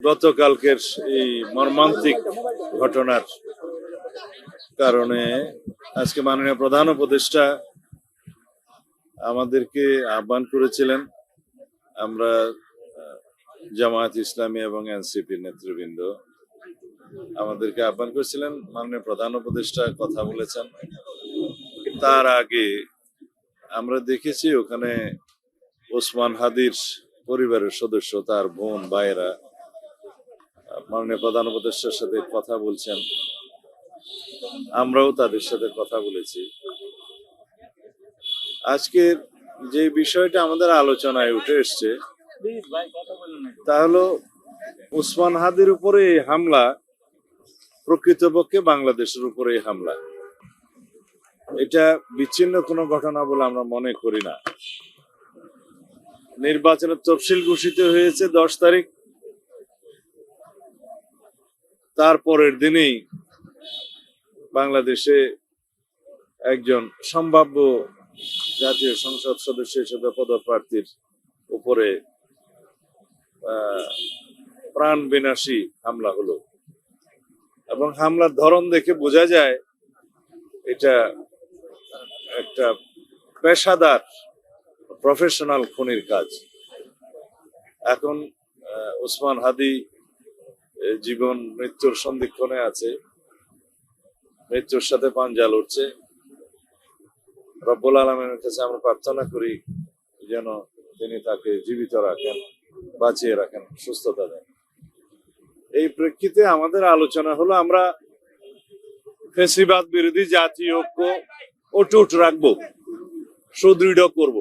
গতকালকের এই মর্মান্তিক ঘটনার কারণে আজকে মাননীয় প্রধান উপদেষ্টা আমাদেরকে আহ্বান করেছিলেন। আমরা জামায়াত ইসলামী এবং এনসিপির নেতৃবৃন্দ আমাদেরকে আহ্বান করেছিলেন। মাননীয় প্রধান উপদেষ্টা কথা বলেছেন। তার আগে আমরা দেখেছি ওখানে ওসমান হাদির পরিবারের সদস্য, তার বোন ভাইয়েরা মাননীয় প্রধান উপদেষ্টার সাথে কথা বলছেন। আমরাও তাদের সাথে কথা বলেছি। আজকের যে বিষয়টা আমাদের আলোচনায় উঠে এসছে তা হলো ওসমান হাদির উপরে এই হামলা প্রকৃতপক্ষে বাংলাদেশের উপরে এই হামলা। এটা বিচ্ছিন্ন কোনো ঘটনা বলে আমরা মনে করি না। নির্বাচনের তফসিল ঘোষিত হয়েছে 10 তারিখ। তারপরের দিনেই বাংলাদেশে একজন সম্ভাব্য জাতীয় সংসদ সদস্য হিসেবে পদপ্রার্থীর উপরে প্রাণ বিনাশী হামলা হলো, এবং হামলার ধরন দেখে বোঝা যায় এটা একটা পেশাদার প্রফেশনাল খুনির কাজ। এখন ওসমান হাদি জীবন মৃত্যুর সন্ধিক্ষণে আছে, মৃত্যুর সাথে পাঞ্জা লড়ছে। রব্বুল আলামিনের কাছে আমরা প্রার্থনা করি যেন তিনি তাকে জীবিত রাখেন, বাঁচিয়ে রাখেন, সুস্থতা দেন। এই প্রেক্ষিতে আমাদের আলোচনা হলো আমরা ফ্যাসিবাদ বিরোধী জাতীয় ঐক্য অটুট রাখবো, সুদৃঢ় করব।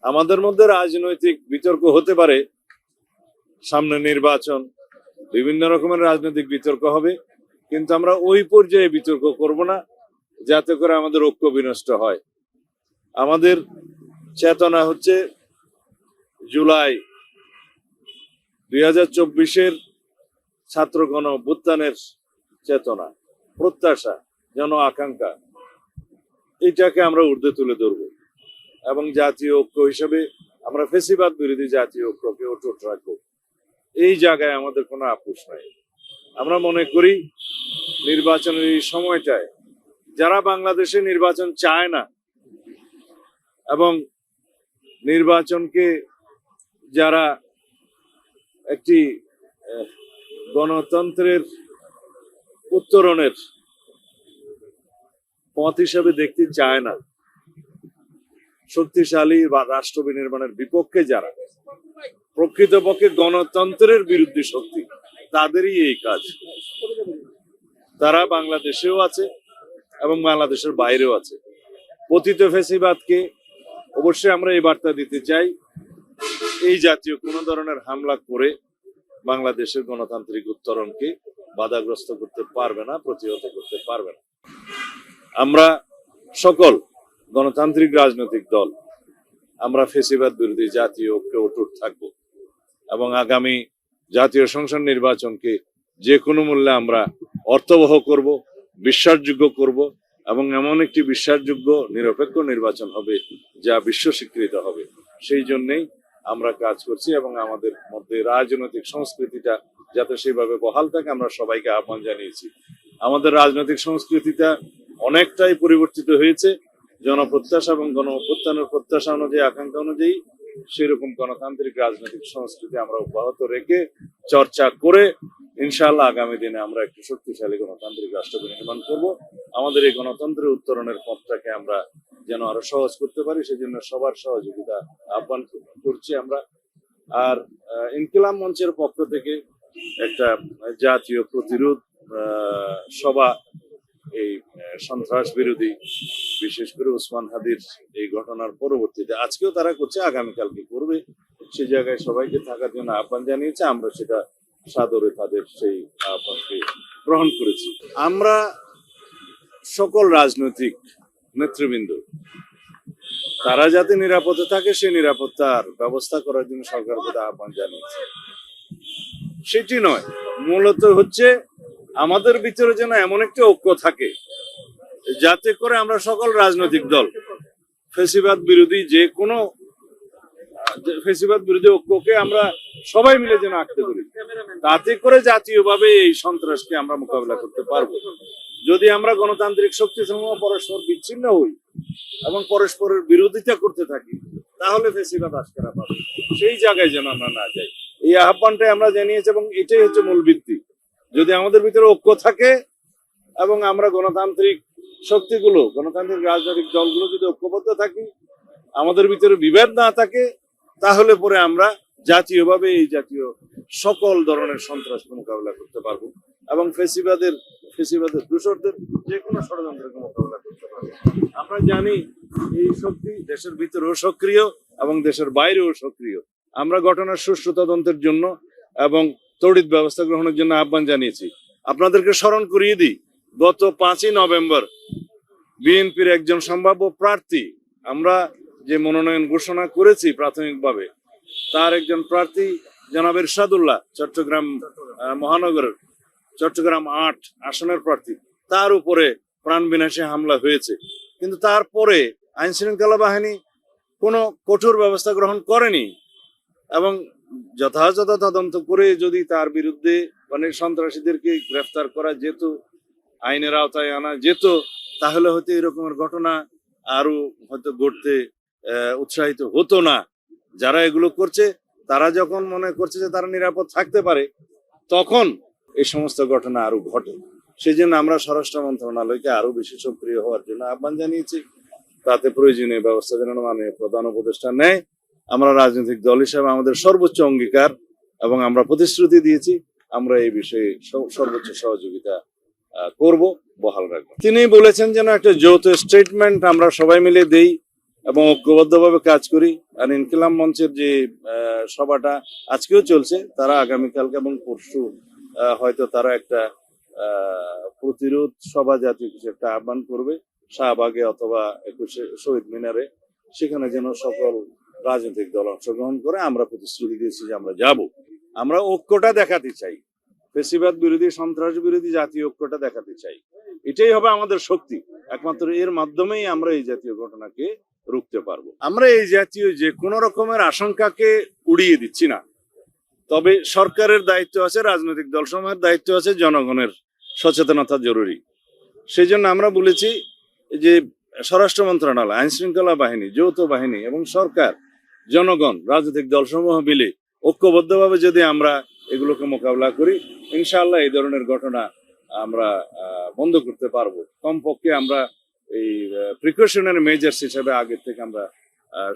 আমাদের মধ্যে রাজনৈতিক বিতর্ক হতে পারে, সামনে নির্বাচন, বিভিন্ন রকমের রাজনৈতিক বিতর্ক হবে, কিন্তু আমরা ওই পর্যায়ে বিতর্ক করব না যাতে করে আমাদের ঐক্য বিনষ্ট হয়। আমাদের চেতনা হচ্ছে জুলাই 2024-এর ছাত্র গণ অভ্যুত্থানের চেতনা, প্রত্যাশা, জন আকাঙ্ক্ষা, এইটাকে আমরা ঊর্ধ্বে তুলে ধরবো এবং জাতীয় ঐক্য হিসেবে আমরা ফ্যাসিবাদ বিরোধী জাতীয় ঐক্যকে অটুট রাখবো। এই জায়গায় আমাদের কোনো আপোষ নাই। আমরা মনে করি নির্বাচনের এই সময়টায় যারা বাংলাদেশে নির্বাচন চায় না এবং নির্বাচনকে যারা একটি গণতন্ত্রের উত্তরণের পথ হিসেবে দেখতে চায় না, শক্তিশালী বা রাষ্ট্র বিনির্মাণের বিপক্ষে যারা, প্রকৃতপক্ষে গণতন্ত্রের বিরুদ্ধে শক্তি, তাদেরই এই কাজ। তারা বাংলাদেশেও আছে এবং বাংলাদেশের বাইরেও আছে। পতিত ফ্যাসিবাদকে অবশ্যই আমরা এই বার্তা দিতে চাই, এই জাতীয় কোন ধরনের হামলা করে বাংলাদেশের গণতান্ত্রিক উত্তরণকে বাধাগ্রস্ত করতে পারবে না, প্রতিহত করতে পারবে না। আমরা সকল গণতান্ত্রিক রাজনৈতিক দল আমরা ফ্যাসিবাদ বিরোধী জাতীয় ঐক্যে অটুট থাকবো এবং আগামী জাতীয় সংসদ নির্বাচনকে যে কোনো মূল্যে আমরা অর্থবহ করব, বিশ্বাসযোগ্য করব এবং এমন একটি বিশ্বাসযোগ্য নিরপেক্ষ নির্বাচন হবে যা বিশ্ব স্বীকৃত হবে। সেই জন্যই আমরা কাজ করছি এবং আমাদের মধ্যে রাজনৈতিক সংস্কৃতিটা যাতে সেইভাবে বহাল থাকে আমরা সবাইকে আহ্বান জানিয়েছি। আমাদের রাজনৈতিক সংস্কৃতিটা অনেকটাই পরিবর্তিত হয়েছে, জনপ্রত্যাশা এবং গণ অভ্যুত্থানের প্রত্যাশা অনুযায়ী, আকাঙ্ক্ষা অনুযায়ী সেরকম গণতান্ত্রিক রাজনৈতিক সংস্কৃতি আমরা অব্যাহত রেখে চর্চা করে ইনশাআল্লাহ আগামী দিনে আমরা একটি শক্তিশালী গণতান্ত্রিক রাষ্ট্র নির্মাণ করব। আমাদের এই গণতন্ত্রের উত্তরণের পথটাকে আমরা যেন আরো সহজ করতে পারি, সেজন্য সবার সহযোগিতা আহ্বান করছি আমরা। আর ইনকিলাব মঞ্চের পক্ষ থেকে একটা জাতীয় প্রতিরোধ সভা এই সন্ত্রাস বিরোধী, বিশেষ করে ওসমান হাদির এই ঘটনার পরবর্তীতে আজকেও তারা করছে, আগামীকালকে করবে, সেই জায়গায় সবাইকে থাকার জন্য আহ্বান জানিয়েছে। আমরা সেটা সাদরে তাদের সেই আহ্বানকে গ্রহণ করেছি। আমরা সকল রাজনৈতিক নেতৃবৃন্দ তারা যাতে নিরাপদে থাকে সেই নিরাপত্তার ব্যবস্থা করার জন্য সরকারের প্রতি আহ্বান জানিয়েছে। সেটি নয়, মূলত হচ্ছে আমাদের ভিতরে যেন এমন একটা ঐক্য থাকে যাতে করে আমরা সকল রাজনৈতিক দল ফ্যাসিবাদ বিরোধী যে কোনো ফেসিবাদ বিরোধী ঐক্যকে আমরা সবাই মিলে যেন আঁকতে পারি, তাতে করে জাতীয়ভাবে এই সন্ত্রাসকে আমরা মোকাবিলা করতে পারবো। যদি আমরা গণতান্ত্রিক শক্তি সমূহ পরস্পর বিচ্ছিন্ন হই এবং পরস্পরের বিরোধিতা করতে থাকি, তাহলে ফেসিবাদ আশকারা পাবে। সেই জায়গায় যেন আমরা না যাই, এই আহ্বানটাই আমরা জানিয়েছি এবং এটাই হচ্ছে মূল ভিত্তি। যদি আমাদের ভিতরে ঐক্য থাকে এবং আমরা গণতান্ত্রিক শক্তিগুলো, গণতান্ত্রিক রাজনৈতিক দলগুলো যদি ঐক্যবদ্ধ থাকি, আমাদের ভিতরে বিভেদ না থাকে, তাহলে পরে আমরা জাতীয়ভাবে এই জাতীয় সকল ধরনের সন্ত্রাসকে মোকাবিলা করতে পারবো এবং ফেসিবাদের দূষরদের যে কোনো ষড়যন্ত্রকে মোকাবিলা করতে পারবো। আমরা জানি এই শক্তি দেশের ভিতরেও সক্রিয় এবং দেশের বাইরেও সক্রিয়। আমরা ঘটনার সুষ্ঠু তদন্তের জন্য এবং তড়িৎ ব্যবস্থা গ্রহণের জন্য আহ্বান জানিয়েছি। আপনাদেরকে স্মরণ করিয়ে দিই, গত 5ই নভেম্বর বিএনপির একজন সম্ভাব্য প্রার্থী, আমরা যে মনোনয়ন ঘোষণা করেছি প্রাথমিকভাবে, তার একজন প্রার্থী জনাব ইরশাদুল্লাহ, চট্টগ্রাম মহানগরের চট্টগ্রাম 8 আসনের প্রার্থী, তার উপরে প্রাণবিনাশী হামলা হয়েছে। কিন্তু তারপরে আইন শৃঙ্খলা বাহিনী কোনো কঠোর ব্যবস্থা গ্রহণ করেনি এবং যথাযথ তদন্ত করে যদি তার বিরুদ্ধে মানে সন্ত্রাসীদেরকে গ্রেফতার করা যেত, আইনের আওতায় আনা যেত, তাহলে হয়তো এরকমের ঘটনা আরো হয়তো ঘটতে উৎসাহিত হতো না। যারা এগুলো করছে তারা যখন মনে করছে যে তারা নিরাপদ থাকতে পারে, তখন এই সমস্ত ঘটনা আরো ঘটে। সেই জন্য আমরা স্বরাষ্ট্র মন্ত্রণালয়কে আরো বেশি সক্রিয় হওয়ার জন্য আহ্বান জানিয়েছি। তাতে প্রয়োজনীয় ব্যবস্থা যেন মাননীয় প্রধান উপদেষ্টা নেয়। আমরা রাজনৈতিক দল হিসেবে আমাদের সর্বোচ্চ অঙ্গীকার এবং আমরা প্রতিশ্রুতি দিয়েছি, আমরা এই বিষয়ে সর্বোচ্চ সহযোগিতা করব, বহাল রাখবো। তিনি বলেছেন যেন একটা যৌথ স্টেটমেন্ট আমরা সবাই মিলে দেই এবং ঐক্যবদ্ধভাবে কাজ করি। আর ইনকিলাব মঞ্চের যে সভাটা আজকেও চলছে, তারা আগামীকালকে এবং পরশু হয়তো তারা একটা প্রতিরোধ সভা জাতীয় কিছু একটা আহ্বান করবে শাহবাগে অথবা 21শে শহীদ মিনারে। সেখানে যেন সকল রাজনৈতিক দল অংশগ্রহণ করে। আমরা প্রতিশ্রুতি দিয়েছি যে আমরা যাব। আমরা ঐক্যটা দেখাতে চাই, ফেসিবাদ বিরোধী, সন্ত্রাস বিরোধী জাতীয় ঐক্যটা দেখাতে চাই। এটাই হবে আমাদের শক্তি। একমাত্র এর মাধ্যমেই আমরা এই জাতীয় ঘটনাকে রুখতে পারবো। আমরা এই জাতীয় যে কোনো রকমের আশঙ্কাকে উড়িয়ে দিচ্ছি না, তবে সরকারের দায়িত্ব আছে, রাজনৈতিক দলসমূহের দায়িত্ব আছে, জনগণের সচেতনতা জরুরি। সেই জন্য আমরা বলেছি যে স্বরাষ্ট্র মন্ত্রণালয়, আইন শৃঙ্খলা বাহিনী, যৌথ বাহিনী এবং সরকার, জনগণ, রাজনৈতিক দলসমূহ মিলে ঐক্যবদ্ধভাবে যদি আমরা এগুলোকে মোকাবিলা করি, ইনশাআল্লাহ এই ধরনের ঘটনা আমরা বন্ধ করতে পারবো। কমপক্ষে আমরা এই প্রিকশনারি মেজার্স হিসেবে আগের থেকে আমরা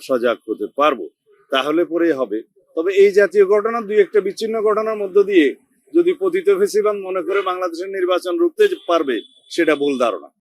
সজাগ হতে পারবো, তাহলে পরেই হবে। তবে এই জাতীয় ঘটনা, দুই একটা বিচ্ছিন্ন ঘটনার মধ্য দিয়ে যদি পতিত ফেসিবাদ মনে করে বাংলাদেশের নির্বাচন রুখতে পারবে, সেটা ভুল ধারণা।